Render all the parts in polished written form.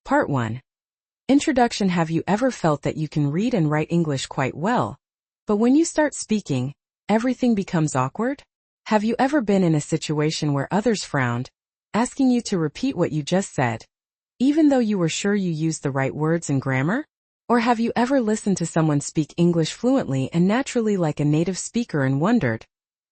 Part 1. Introduction. Have you ever felt that you can read and write English quite well, but when you start speaking, everything becomes awkward? Have you ever been in a situation where others frowned, asking you to repeat what you just said, even though you were sure you used the right words and grammar? Or have you ever listened to someone speak English fluently and naturally like a native speaker and wondered,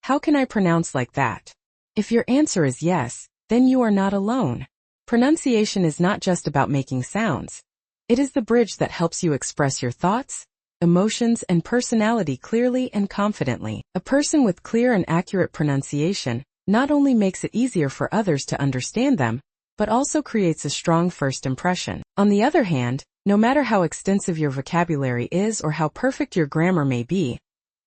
how can I pronounce like that? If your answer is yes, then you are not alone. Pronunciation is not just about making sounds. It is the bridge that helps you express your thoughts, emotions, and personality clearly and confidently. A person with clear and accurate pronunciation not only makes it easier for others to understand them, but also creates a strong first impression. On the other hand, no matter how extensive your vocabulary is or how perfect your grammar may be,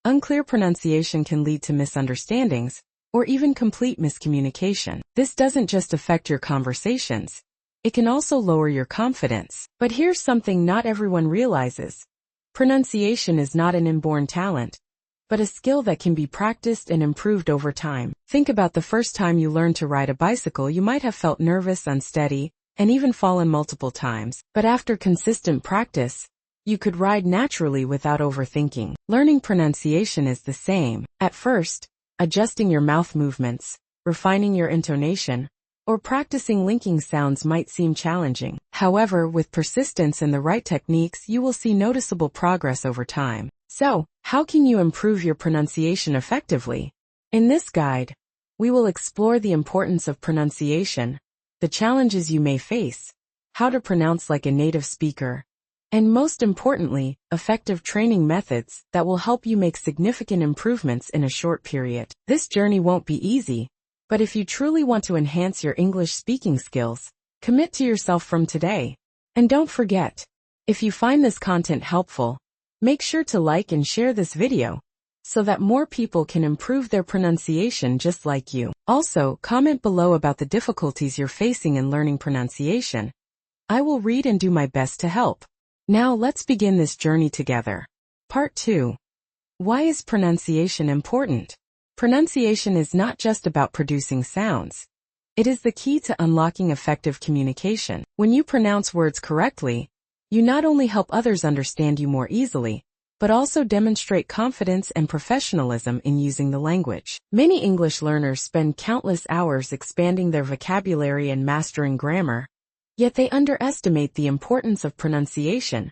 unclear pronunciation can lead to misunderstandings or even complete miscommunication. This doesn't just affect your conversations, it can also lower your confidence. But here's something not everyone realizes. Pronunciation is not an inborn talent, but a skill that can be practiced and improved over time. Think about the first time you learned to ride a bicycle. You might have felt nervous, unsteady, and even fallen multiple times. But after consistent practice, you could ride naturally without overthinking. Learning pronunciation is the same. At first, adjusting your mouth movements, refining your intonation, or practicing linking sounds might seem challenging. However, with persistence and the right techniques, you will see noticeable progress over time. So, how can you improve your pronunciation effectively? In this guide, we will explore the importance of pronunciation, the challenges you may face, how to pronounce like a native speaker, and most importantly, effective training methods that will help you make significant improvements in a short period. This journey won't be easy, but if you truly want to enhance your English speaking skills, commit to yourself from today. And don't forget, if you find this content helpful, make sure to like and share this video so that more people can improve their pronunciation just like you. Also, comment below about the difficulties you're facing in learning pronunciation. I will read and do my best to help. Now let's begin this journey together. Part 2. Why is pronunciation important? Pronunciation is not just about producing sounds. It is the key to unlocking effective communication. When you pronounce words correctly, you not only help others understand you more easily, but also demonstrate confidence and professionalism in using the language. Many English learners spend countless hours expanding their vocabulary and mastering grammar, yet they underestimate the importance of pronunciation,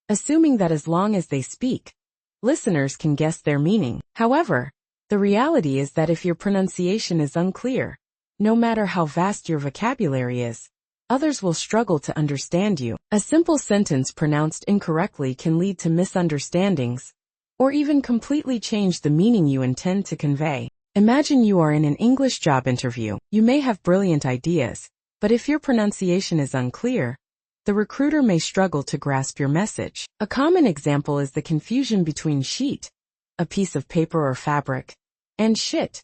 assuming that as long as they speak, listeners can guess their meaning. However, the reality is that if your pronunciation is unclear, no matter how vast your vocabulary is, others will struggle to understand you. A simple sentence pronounced incorrectly can lead to misunderstandings, or even completely change the meaning you intend to convey. Imagine you are in an English job interview. You may have brilliant ideas, but if your pronunciation is unclear, the recruiter may struggle to grasp your message. A common example is the confusion between sheet, a piece of paper or fabric, and shit,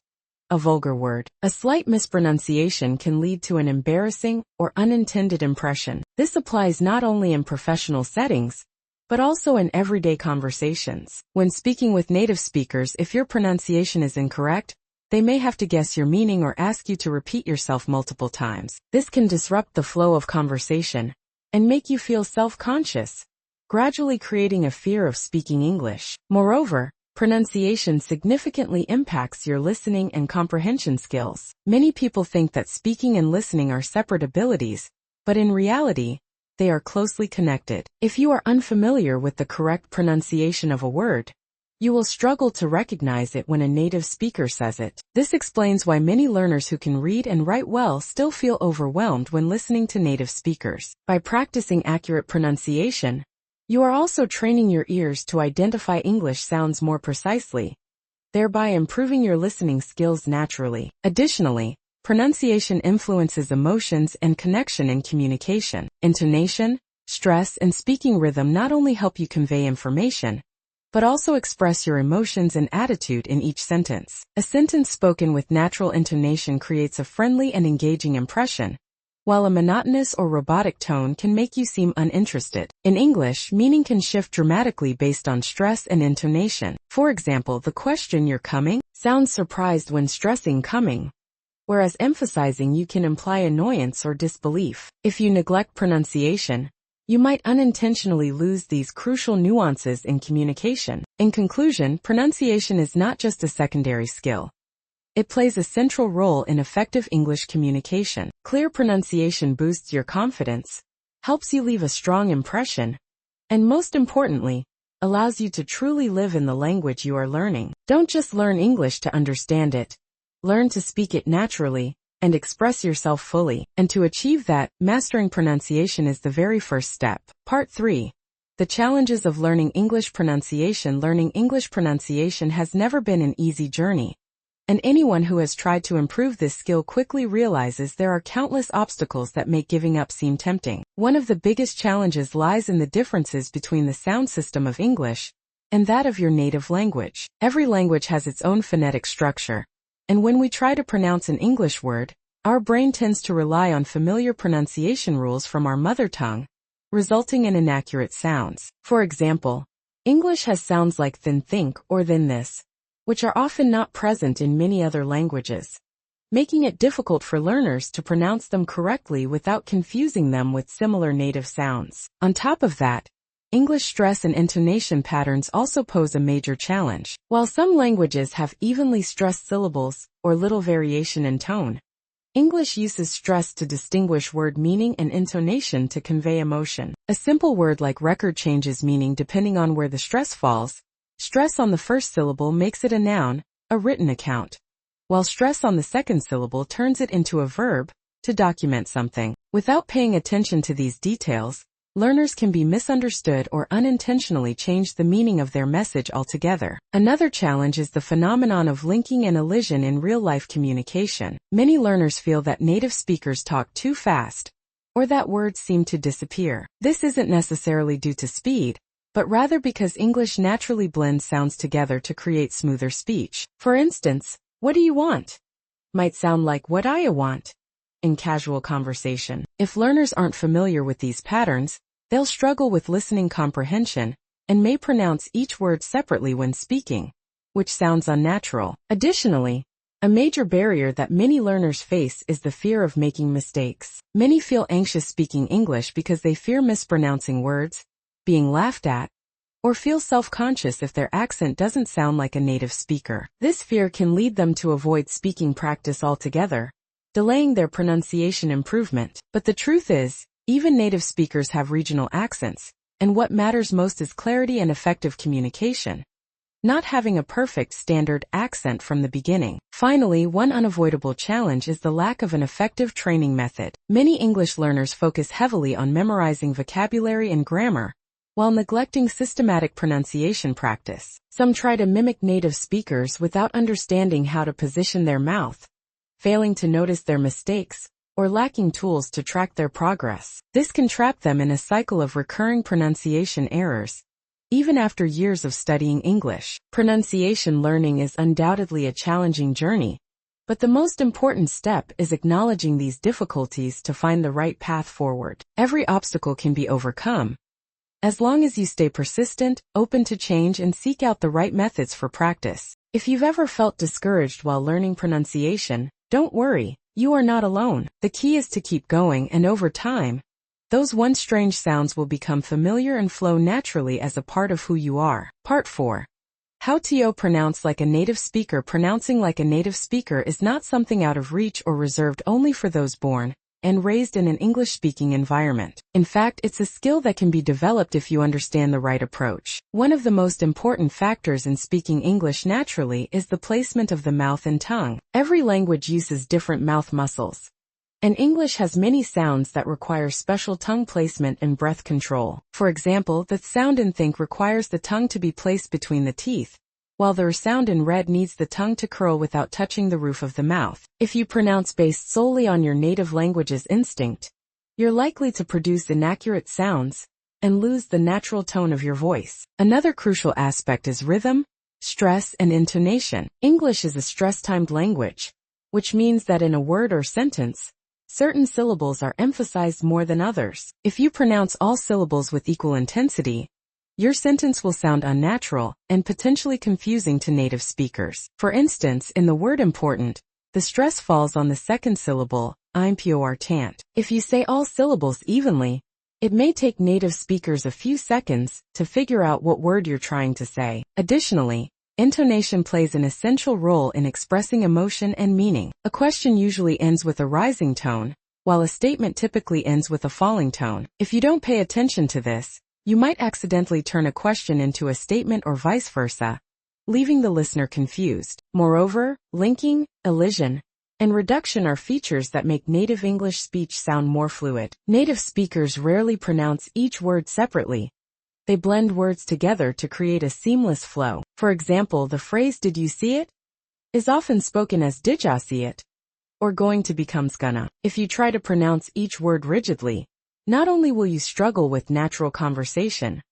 a vulgar word. A slight mispronunciation can lead to an embarrassing or unintended impression. This applies not only in professional settings, but also in everyday conversations. When speaking with native speakers, if your pronunciation is incorrect, they may have to guess your meaning or ask you to repeat yourself multiple times. This can disrupt the flow of conversation and make you feel self-conscious, gradually creating a fear of speaking English. Moreover, pronunciation significantly impacts your listening and comprehension skills. Many people think that speaking and listening are separate abilities, but in reality, they are closely connected. If you are unfamiliar with the correct pronunciation of a word, you will struggle to recognize it when a native speaker says it. This explains why many learners who can read and write well still feel overwhelmed when listening to native speakers. By practicing accurate pronunciation, you are also training your ears to identify English sounds more precisely, thereby improving your listening skills naturally. Additionally, pronunciation influences emotions and connection in communication. Intonation, stress, and speaking rhythm not only help you convey information, but also express your emotions and attitude in each sentence. A sentence spoken with natural intonation creates a friendly and engaging impression, while a monotonous or robotic tone can make you seem uninterested. In English, meaning can shift dramatically based on stress and intonation. For example, the question "you're coming" sounds surprised when stressing coming, whereas emphasizing you can imply annoyance or disbelief. If you neglect pronunciation, you might unintentionally lose these crucial nuances in communication. In conclusion, pronunciation is not just a secondary skill. It plays a central role in effective English communication. Clear pronunciation boosts your confidence, helps you leave a strong impression, and most importantly, allows you to truly live in the language you are learning. Don't just learn English to understand it. Learn to speak it naturally and express yourself fully. And to achieve that, mastering pronunciation is the very first step. Part 3. The challenges of learning English pronunciation. Learning English pronunciation has never been an easy journey, and anyone who has tried to improve this skill quickly realizes there are countless obstacles that make giving up seem tempting. One of the biggest challenges lies in the differences between the sound system of English and that of your native language. Every language has its own phonetic structure, and when we try to pronounce an English word, our brain tends to rely on familiar pronunciation rules from our mother tongue, resulting in inaccurate sounds. For example, English has sounds like thin think or thin this, which are often not present in many other languages, making it difficult for learners to pronounce them correctly without confusing them with similar native sounds. On top of that, English stress and intonation patterns also pose a major challenge. While some languages have evenly stressed syllables or little variation in tone, English uses stress to distinguish word meaning and intonation to convey emotion. A simple word like record changes meaning depending on where the stress falls. Stress on the first syllable makes it a noun, a written account, while stress on the second syllable turns it into a verb, to document something. Without paying attention to these details, learners can be misunderstood or unintentionally change the meaning of their message altogether. Another challenge is the phenomenon of linking and elision in real-life communication. Many learners feel that native speakers talk too fast, or that words seem to disappear. This isn't necessarily due to speed, but rather because English naturally blends sounds together to create smoother speech. For instance, "What do you want?" might sound like "What I want" in casual conversation. If learners aren't familiar with these patterns, they'll struggle with listening comprehension and may pronounce each word separately when speaking, which sounds unnatural. Additionally, a major barrier that many learners face is the fear of making mistakes. Many feel anxious speaking English because they fear mispronouncing words, being laughed at, or feel self-conscious if their accent doesn't sound like a native speaker. This fear can lead them to avoid speaking practice altogether, delaying their pronunciation improvement. But the truth is, even native speakers have regional accents, and what matters most is clarity and effective communication, not having a perfect standard accent from the beginning. Finally, one unavoidable challenge is the lack of an effective training method. Many English learners focus heavily on memorizing vocabulary and grammar, while neglecting systematic pronunciation practice. Some try to mimic native speakers without understanding how to position their mouth, failing to notice their mistakes, or lacking tools to track their progress. This can trap them in a cycle of recurring pronunciation errors, even after years of studying English. Pronunciation learning is undoubtedly a challenging journey, but the most important step is acknowledging these difficulties to find the right path forward. Every obstacle can be overcome, as long as you stay persistent, open to change, and seek out the right methods for practice. If you've ever felt discouraged while learning pronunciation, don't worry, you are not alone. The key is to keep going, and over time, those once strange sounds will become familiar and flow naturally as a part of who you are. Part 4. How to pronounce like a native speaker. Pronouncing like a native speaker is not something out of reach or reserved only for those born and raised in an English-speaking environment. In fact, it's a skill that can be developed if you understand the right approach. One of the most important factors in speaking English naturally is the placement of the mouth and tongue. Every language uses different mouth muscles, and English has many sounds that require special tongue placement and breath control. For example, the sound in think requires the tongue to be placed between the teeth, while the sound in red needs the tongue to curl without touching the roof of the mouth. If you pronounce based solely on your native language's instinct, you're likely to produce inaccurate sounds and lose the natural tone of your voice. Another crucial aspect is rhythm, stress, and intonation. English is a stress-timed language, which means that in a word or sentence, certain syllables are emphasized more than others. If you pronounce all syllables with equal intensity, your sentence will sound unnatural and potentially confusing to native speakers. For instance, in the word important, the stress falls on the second syllable, important. If you say all syllables evenly, it may take native speakers a few seconds to figure out what word you're trying to say. Additionally, intonation plays an essential role in expressing emotion and meaning. A question usually ends with a rising tone, while a statement typically ends with a falling tone. If you don't pay attention to this, you might accidentally turn a question into a statement or vice versa, leaving the listener confused. Moreover, linking, elision, and reduction are features that make native English speech sound more fluid. Native speakers rarely pronounce each word separately. They blend words together to create a seamless flow. For example, the phrase "did you see it?" is often spoken as "did ya see it?" or "going to" becomes "gonna." If you try to pronounce each word rigidly, not only will you struggle with natural conversation,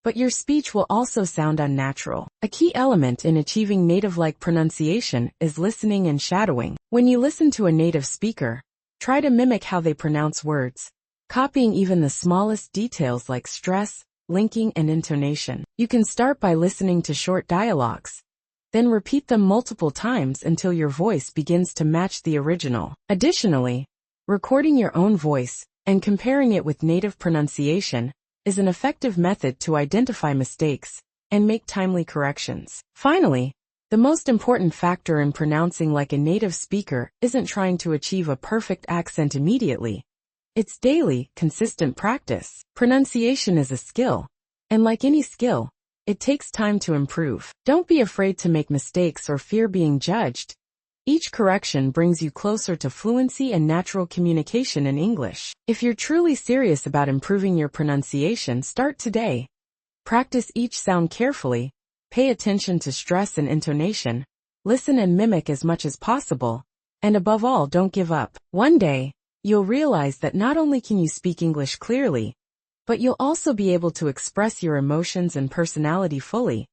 but your speech will also sound unnatural. A key element in achieving native-like pronunciation is listening and shadowing. When you listen to a native speaker, try to mimic how they pronounce words, copying even the smallest details like stress, linking, and intonation. You can start by listening to short dialogues, then repeat them multiple times until your voice begins to match the original. Additionally, recording your own voice and comparing it with native pronunciation is an effective method to identify mistakes and make timely corrections. Finally, the most important factor in pronouncing like a native speaker isn't trying to achieve a perfect accent immediately. It's daily, consistent practice. Pronunciation is a skill, and like any skill, it takes time to improve. Don't be afraid to make mistakes or fear being judged. Each correction brings you closer to fluency and natural communication in English. If you're truly serious about improving your pronunciation, start today. Practice each sound carefully, pay attention to stress and intonation, listen and mimic as much as possible, and above all, don't give up. One day, you'll realize that not only can you speak English clearly, but you'll also be able to express your emotions and personality fully,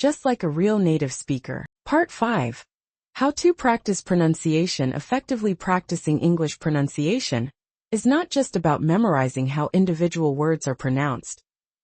just like a real native speaker. Part 5. How to practice pronunciation effectively. Practicing English pronunciation is not just about memorizing how individual words are pronounced,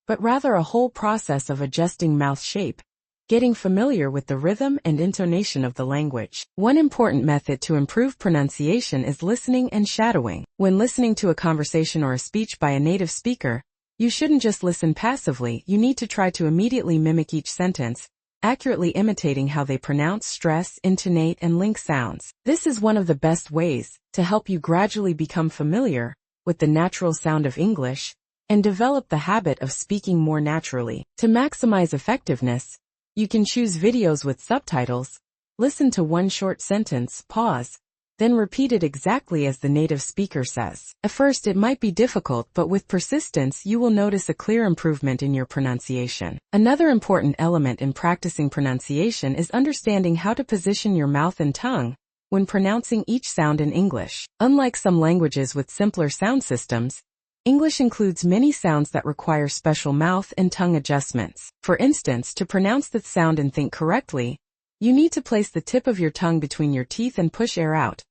but rather a whole process of adjusting mouth shape, getting familiar with the rhythm and intonation of the language. One important method to improve pronunciation is listening and shadowing. When listening to a conversation or a speech by a native speaker, you shouldn't just listen passively. You need to try to immediately mimic each sentence, accurately imitating how they pronounce, stress, intonate, and link sounds. This is one of the best ways to help you gradually become familiar with the natural sound of English and develop the habit of speaking more naturally. To maximize effectiveness, you can choose videos with subtitles, listen to one short sentence, pause, then repeat it exactly as the native speaker says. At first it might be difficult, but with persistence you will notice a clear improvement in your pronunciation. Another important element in practicing pronunciation is understanding how to position your mouth and tongue when pronouncing each sound in English. Unlike some languages with simpler sound systems, English includes many sounds that require special mouth and tongue adjustments. For instance, to pronounce the sound and think correctly, you need to place the tip of your tongue between your teeth and push air out,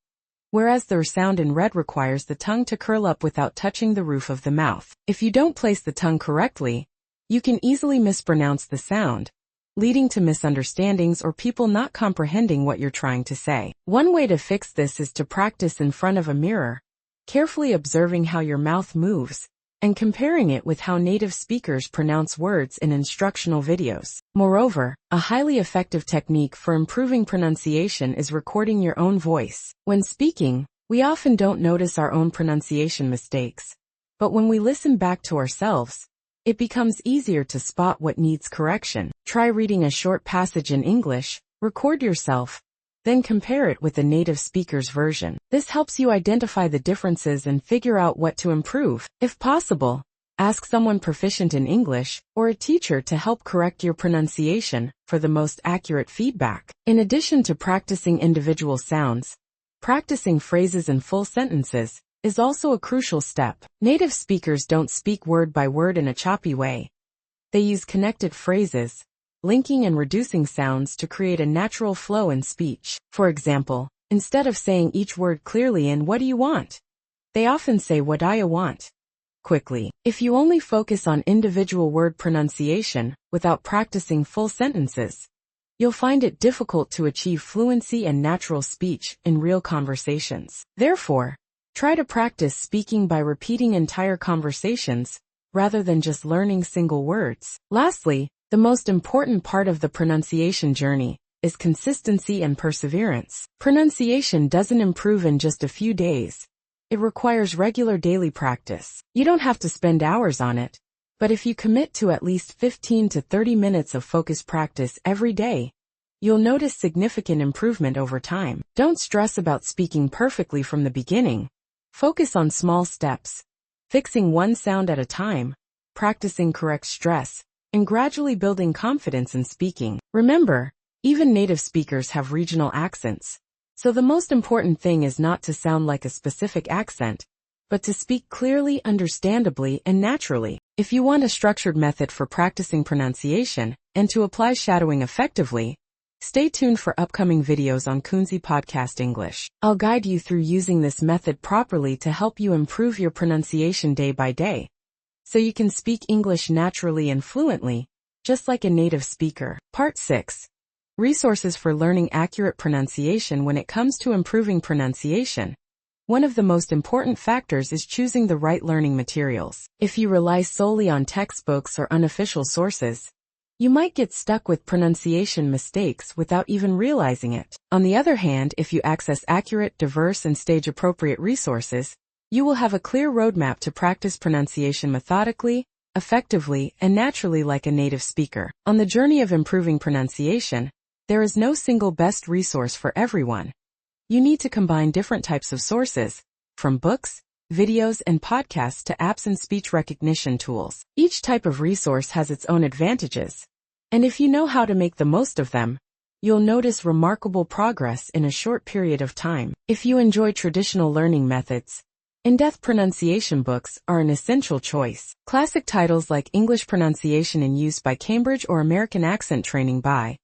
whereas the sound in red requires the tongue to curl up without touching the roof of the mouth. If you don't place the tongue correctly, you can easily mispronounce the sound, leading to misunderstandings or people not comprehending what you're trying to say. One way to fix this is to practice in front of a mirror, carefully observing how your mouth moves, and comparing it with how native speakers pronounce words in instructional videos. Moreover, a highly effective technique for improving pronunciation is recording your own voice. When speaking, we often don't notice our own pronunciation mistakes, but when we listen back to ourselves, it becomes easier to spot what needs correction. Try reading a short passage in English, record yourself, then compare it with the native speaker's version. This helps you identify the differences and figure out what to improve. If possible, ask someone proficient in English or a teacher to help correct your pronunciation for the most accurate feedback. In addition to practicing individual sounds, practicing phrases and full sentences is also a crucial step. Native speakers don't speak word by word in a choppy way. They use connected phrases, linking and reducing sounds to create a natural flow in speech. For example, instead of saying each word clearly in "what do you want?" they often say "what I want" quickly. If you only focus on individual word pronunciation without practicing full sentences, you'll find it difficult to achieve fluency and natural speech in real conversations. Therefore, try to practice speaking by repeating entire conversations, rather than just learning single words. Lastly, the most important part of the pronunciation journey is consistency and perseverance. Pronunciation doesn't improve in just a few days. It requires regular daily practice. You don't have to spend hours on it, but if you commit to at least 15 to 30 minutes of focused practice every day, you'll notice significant improvement over time. Don't stress about speaking perfectly from the beginning. Focus on small steps, fixing one sound at a time, practicing correct stress, and gradually building confidence in speaking. Remember, even native speakers have regional accents, so the most important thing is not to sound like a specific accent, but to speak clearly, understandably, and naturally. If you want a structured method for practicing pronunciation and to apply shadowing effectively, stay tuned for upcoming videos on Kunzy Podcast English. I'll guide you through using this method properly to help you improve your pronunciation day by day, so you can speak English naturally and fluently, just like a native speaker. Part 6. Resources for learning accurate pronunciation. When it comes to improving pronunciation, one of the most important factors is choosing the right learning materials. If you rely solely on textbooks or unofficial sources, you might get stuck with pronunciation mistakes without even realizing it. On the other hand, if you access accurate, diverse, and stage-appropriate resources, you will have a clear roadmap to practice pronunciation methodically, effectively, and naturally like a native speaker. On the journey of improving pronunciation, there is no single best resource for everyone. You need to combine different types of sources, from books, videos, and podcasts to apps and speech recognition tools. Each type of resource has its own advantages, and if you know how to make the most of them, you'll notice remarkable progress in a short period of time. If you enjoy traditional learning methods, in-depth pronunciation books are an essential choice. Classic titles like English Pronunciation in Use by Cambridge or American Accent Training by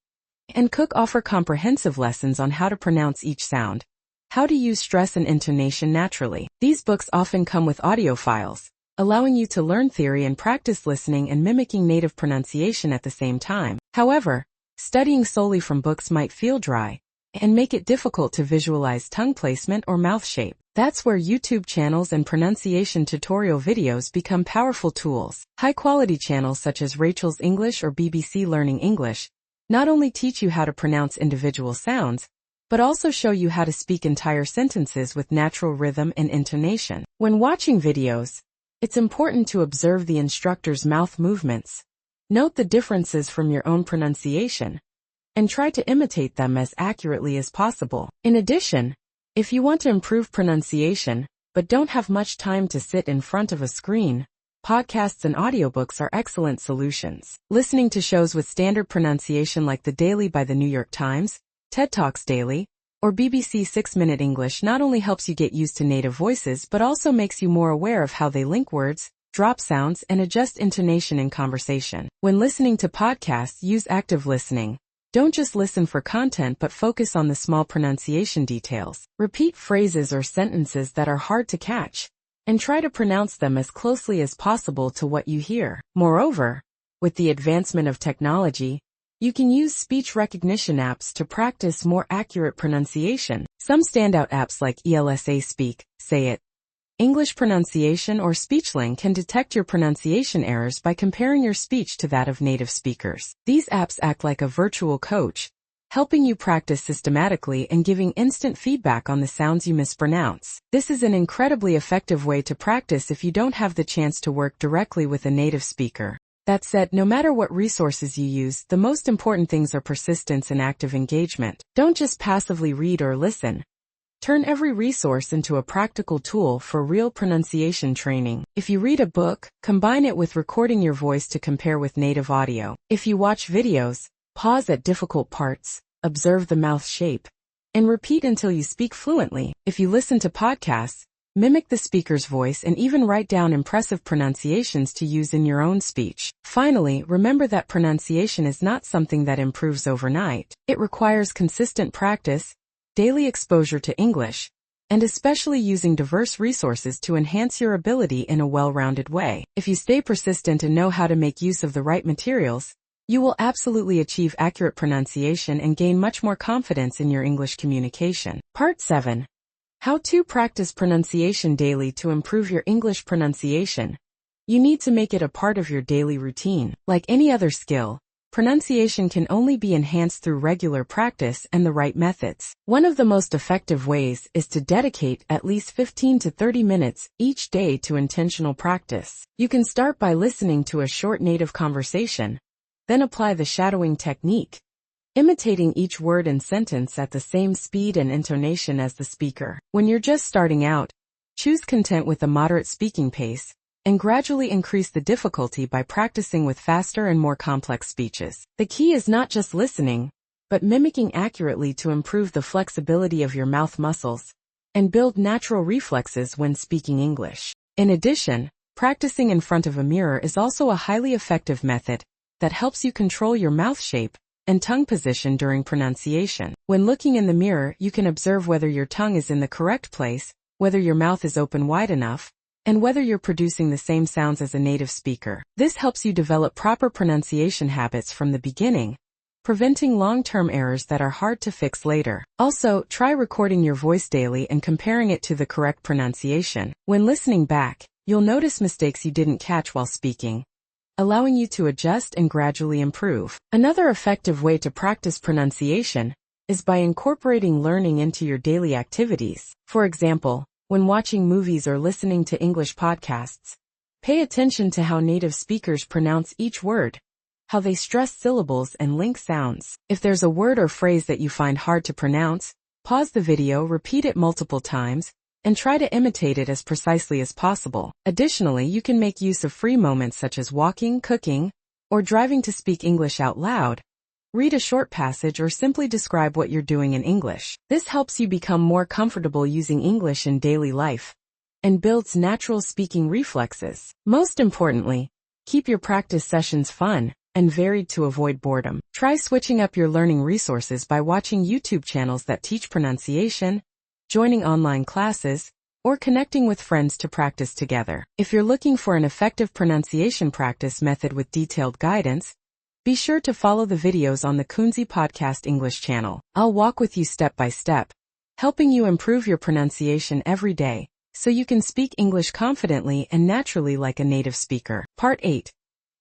and Cook offer comprehensive lessons on how to pronounce each sound, how to use stress and intonation naturally. These books often come with audio files, allowing you to learn theory and practice listening and mimicking native pronunciation at the same time. However, studying solely from books might feel dry and make it difficult to visualize tongue placement or mouth shape. That's where YouTube channels and pronunciation tutorial videos become powerful tools. High-quality channels such as Rachel's English or BBC Learning English not only teach you how to pronounce individual sounds, but also show you how to speak entire sentences with natural rhythm and intonation. When watching videos, it's important to observe the instructor's mouth movements, note the differences from your own pronunciation, and try to imitate them as accurately as possible. In addition, if you want to improve pronunciation, but don't have much time to sit in front of a screen, podcasts and audiobooks are excellent solutions. Listening to shows with standard pronunciation like The Daily by the New York Times, TED Talks Daily, or BBC 6-Minute English not only helps you get used to native voices but also makes you more aware of how they link words, drop sounds, and adjust intonation in conversation. When listening to podcasts, use active listening. Don't just listen for content but focus on the small pronunciation details. Repeat phrases or sentences that are hard to catch, and try to pronounce them as closely as possible to what you hear. Moreover, with the advancement of technology, you can use speech recognition apps to practice more accurate pronunciation. Some standout apps like ELSA Speak, Say It, English Pronunciation, or SpeechLink can detect your pronunciation errors by comparing your speech to that of native speakers. These apps act like a virtual coach, helping you practice systematically and giving instant feedback on the sounds you mispronounce. This is an incredibly effective way to practice if you don't have the chance to work directly with a native speaker. That said, no matter what resources you use, the most important things are persistence and active engagement. Don't just passively read or listen. Turn every resource into a practical tool for real pronunciation training. If you read a book, combine it with recording your voice to compare with native audio. If you watch videos, pause at difficult parts, observe the mouth shape, and repeat until you speak fluently. If you listen to podcasts, mimic the speaker's voice and even write down impressive pronunciations to use in your own speech. Finally, remember that pronunciation is not something that improves overnight. It requires consistent practice, daily exposure to English, and especially using diverse resources to enhance your ability in a well-rounded way. If you stay persistent and know how to make use of the right materials, You will absolutely achieve accurate pronunciation and gain much more confidence in your English communication. Part 7. How to practice pronunciation daily to improve your English pronunciation. You need to make it a part of your daily routine. Like any other skill, pronunciation can only be enhanced through regular practice and the right methods. One of the most effective ways is to dedicate at least 15 to 30 minutes each day to intentional practice. You can start by listening to a short native conversation, then apply the shadowing technique, imitating each word and sentence at the same speed and intonation as the speaker. When you're just starting out, choose content with a moderate speaking pace, and gradually increase the difficulty by practicing with faster and more complex speeches. The key is not just listening, but mimicking accurately to improve the flexibility of your mouth muscles and build natural reflexes when speaking English. In addition, practicing in front of a mirror is also a highly effective method that helps you control your mouth shape and tongue position during pronunciation. When looking in the mirror, you can observe whether your tongue is in the correct place, whether your mouth is open wide enough, and whether you're producing the same sounds as a native speaker. This helps you develop proper pronunciation habits from the beginning, preventing long-term errors that are hard to fix later. Also, try recording your voice daily and comparing it to the correct pronunciation. When listening back, you'll notice mistakes you didn't catch while speaking, allowing you to adjust and gradually improve. Another effective way to practice pronunciation is by incorporating learning into your daily activities. For example, when watching movies or listening to English podcasts, pay attention to how native speakers pronounce each word, how they stress syllables and link sounds. If there's a word or phrase that you find hard to pronounce, pause the video, repeat it multiple times, and try to imitate it as precisely as possible. Additionally, you can make use of free moments such as walking, cooking, or driving to speak English out loud. Read a short passage or simply describe what you're doing in English. This helps you become more comfortable using English in daily life and builds natural speaking reflexes. Most importantly, keep your practice sessions fun and varied to avoid boredom. Try switching up your learning resources by watching YouTube channels that teach pronunciation, joining online classes, or connecting with friends to practice together. If you're looking for an effective pronunciation practice method with detailed guidance, be sure to follow the videos on the Kunzy Podcast English channel. I'll walk with you step by step, helping you improve your pronunciation every day, so you can speak English confidently and naturally like a native speaker. Part 8.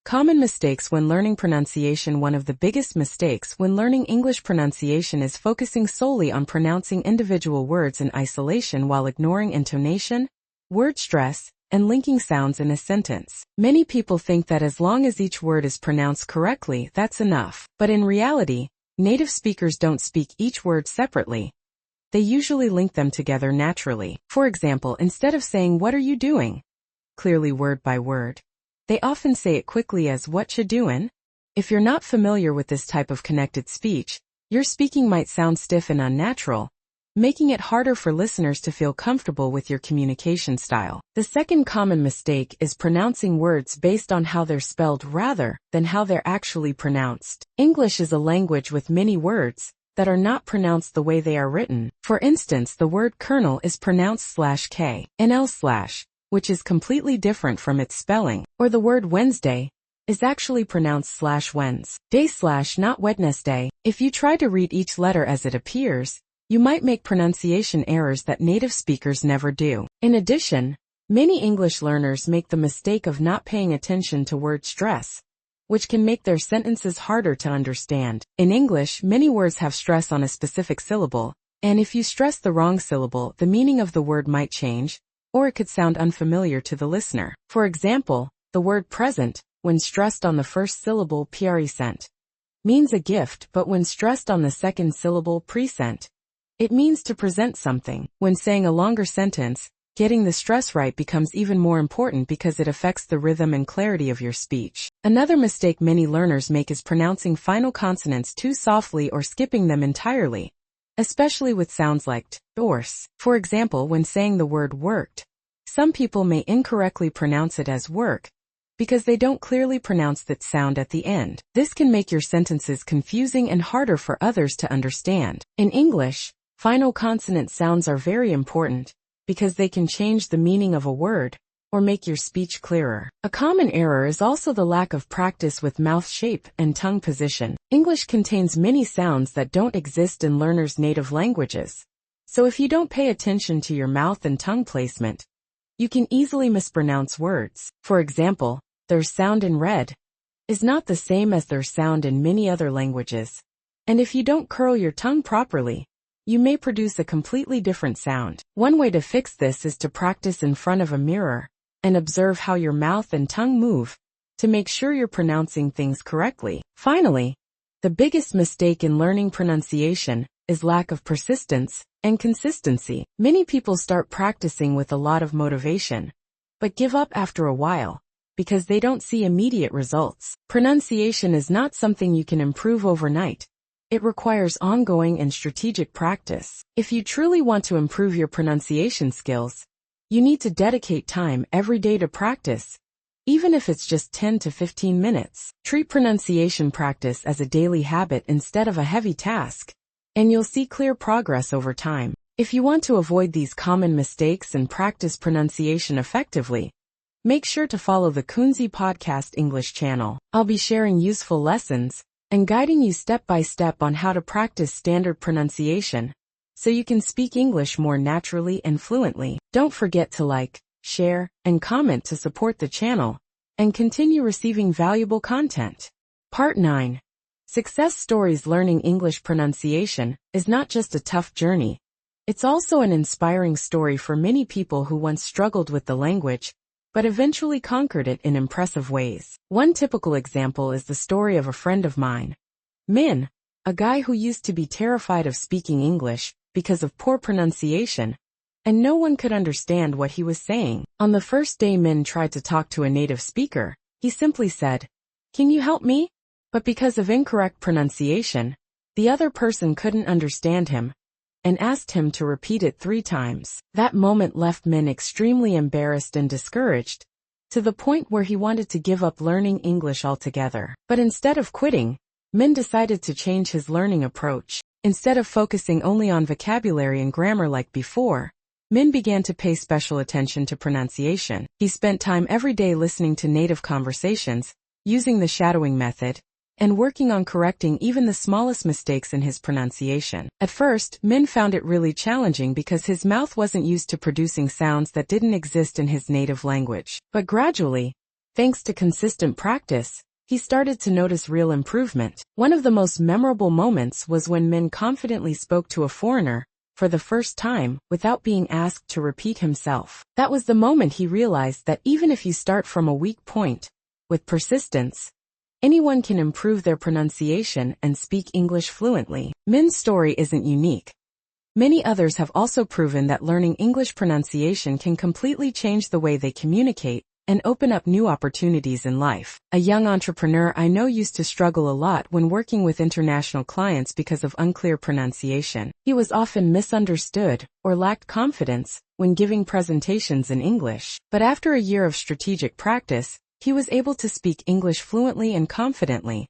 Common mistakes when learning pronunciation. One of the biggest mistakes when learning English pronunciation is focusing solely on pronouncing individual words in isolation while ignoring intonation, word stress, and linking sounds in a sentence. Many people think that as long as each word is pronounced correctly, that's enough. But in reality, native speakers don't speak each word separately. They usually link them together naturally. For example, instead of saying, "What are you doing?" clearly word by word, they often say it quickly as, "What you doin'?" If you're not familiar with this type of connected speech, your speaking might sound stiff and unnatural, making it harder for listeners to feel comfortable with your communication style. The second common mistake is pronouncing words based on how they're spelled rather than how they're actually pronounced. English is a language with many words that are not pronounced the way they are written. For instance, the word kernel is pronounced /k, nl/, which is completely different from its spelling. Or the word Wednesday is actually pronounced /wens, day/ not Wednesday. If you try to read each letter as it appears, you might make pronunciation errors that native speakers never do. In addition, many English learners make the mistake of not paying attention to word stress, which can make their sentences harder to understand. In English, many words have stress on a specific syllable, and if you stress the wrong syllable, the meaning of the word might change, or it could sound unfamiliar to the listener. For example, the word present, when stressed on the first syllable present, means a gift, but when stressed on the second syllable present, it means to present something. When saying a longer sentence, getting the stress right becomes even more important because it affects the rhythm and clarity of your speech. Another mistake many learners make is pronouncing final consonants too softly or skipping them entirely, especially with sounds like t or s. For example, when saying the word worked, some people may incorrectly pronounce it as work because they don't clearly pronounce that sound at the end. This can make your sentences confusing and harder for others to understand. In English, final consonant sounds are very important because they can change the meaning of a word or make your speech clearer. A common error is also the lack of practice with mouth shape and tongue position. English contains many sounds that don't exist in learners' native languages. So if you don't pay attention to your mouth and tongue placement, you can easily mispronounce words. For example, their sound in red is not the same as their sound in many other languages. And if you don't curl your tongue properly, you may produce a completely different sound. One way to fix this is to practice in front of a mirror and observe how your mouth and tongue move to make sure you're pronouncing things correctly. Finally, the biggest mistake in learning pronunciation is lack of persistence and consistency. Many people start practicing with a lot of motivation, but give up after a while because they don't see immediate results. Pronunciation is not something you can improve overnight. It requires ongoing and strategic practice. If you truly want to improve your pronunciation skills, you need to dedicate time every day to practice, even if it's just 10 to 15 minutes. Treat pronunciation practice as a daily habit instead of a heavy task, and you'll see clear progress over time. If you want to avoid these common mistakes and practice pronunciation effectively, make sure to follow the Kunzy Podcast English channel. I'll be sharing useful lessons and guiding you step by step on how to practice standard pronunciation so you can speak English more naturally and fluently. Don't forget to like, share, and comment to support the channel and continue receiving valuable content. Part 9. Success Stories. Learning English pronunciation is not just a tough journey. It's also an inspiring story for many people who once struggled with the language, but eventually conquered it in impressive ways. One typical example is the story of a friend of mine, Min, a guy who used to be terrified of speaking English because of poor pronunciation, and no one could understand what he was saying. On the first day Min tried to talk to a native speaker, he simply said, "Can you help me?" But because of incorrect pronunciation, the other person couldn't understand him and asked him to repeat it 3 times. That moment left Min extremely embarrassed and discouraged, to the point where he wanted to give up learning English altogether. But instead of quitting, Min decided to change his learning approach. Instead of focusing only on vocabulary and grammar like before, Min began to pay special attention to pronunciation. He spent time every day listening to native conversations, using the shadowing method, and working on correcting even the smallest mistakes in his pronunciation. At first, Min found it really challenging because his mouth wasn't used to producing sounds that didn't exist in his native language. But gradually, thanks to consistent practice, he started to notice real improvement. One of the most memorable moments was when Min confidently spoke to a foreigner for the first time without being asked to repeat himself. That was the moment he realized that even if you start from a weak point, with persistence, anyone can improve their pronunciation and speak English fluently. Min's story isn't unique. Many others have also proven that learning English pronunciation can completely change the way they communicate and open up new opportunities in life. A young entrepreneur I know used to struggle a lot when working with international clients because of unclear pronunciation. He was often misunderstood or lacked confidence when giving presentations in English. But after a year of strategic practice, he was able to speak English fluently and confidently,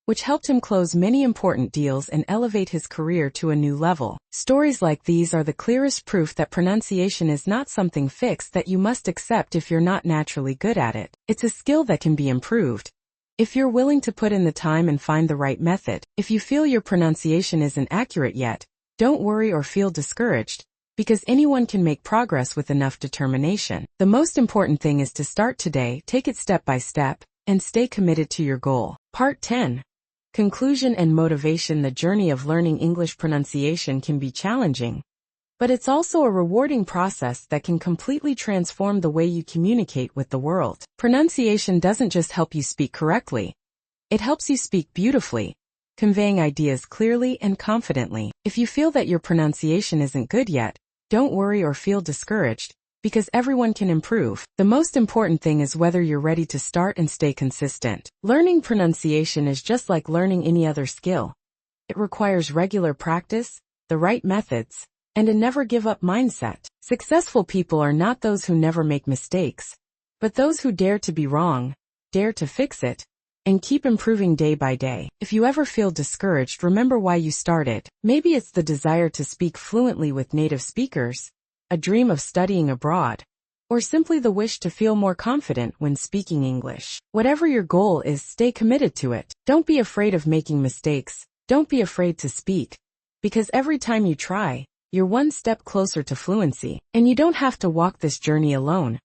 which helped him close many important deals and elevate his career to a new level. Stories like these are the clearest proof that pronunciation is not something fixed that you must accept if you're not naturally good at it. It's a skill that can be improved if you're willing to put in the time and find the right method. If you feel your pronunciation isn't accurate yet, don't worry or feel discouraged, because anyone can make progress with enough determination. The most important thing is to start today, take it step by step, and stay committed to your goal. Part 10. Conclusion and motivation. The journey of learning English pronunciation can be challenging, but it's also a rewarding process that can completely transform the way you communicate with the world. Pronunciation doesn't just help you speak correctly. It helps you speak beautifully, conveying ideas clearly and confidently. If you feel that your pronunciation isn't good yet, don't worry or feel discouraged, because everyone can improve. The most important thing is whether you're ready to start and stay consistent. Learning pronunciation is just like learning any other skill. It requires regular practice, the right methods, and a never give up mindset. Successful people are not those who never make mistakes, but those who dare to be wrong, dare to fix it, and keep improving day by day. If you ever feel discouraged, remember why you started. Maybe it's the desire to speak fluently with native speakers, a dream of studying abroad, or simply the wish to feel more confident when speaking English. Whatever your goal is, stay committed to it. Don't be afraid of making mistakes. Don't be afraid to speak, because every time you try, you're one step closer to fluency, and you don't have to walk this journey alone.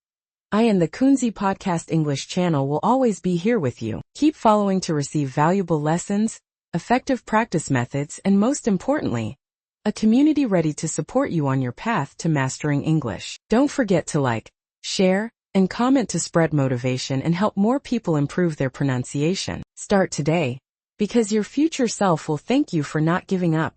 I and the Kunzy Podcast English channel will always be here with you. Keep following to receive valuable lessons, effective practice methods, and most importantly, a community ready to support you on your path to mastering English. Don't forget to like, share, and comment to spread motivation and help more people improve their pronunciation. Start today, because your future self will thank you for not giving up.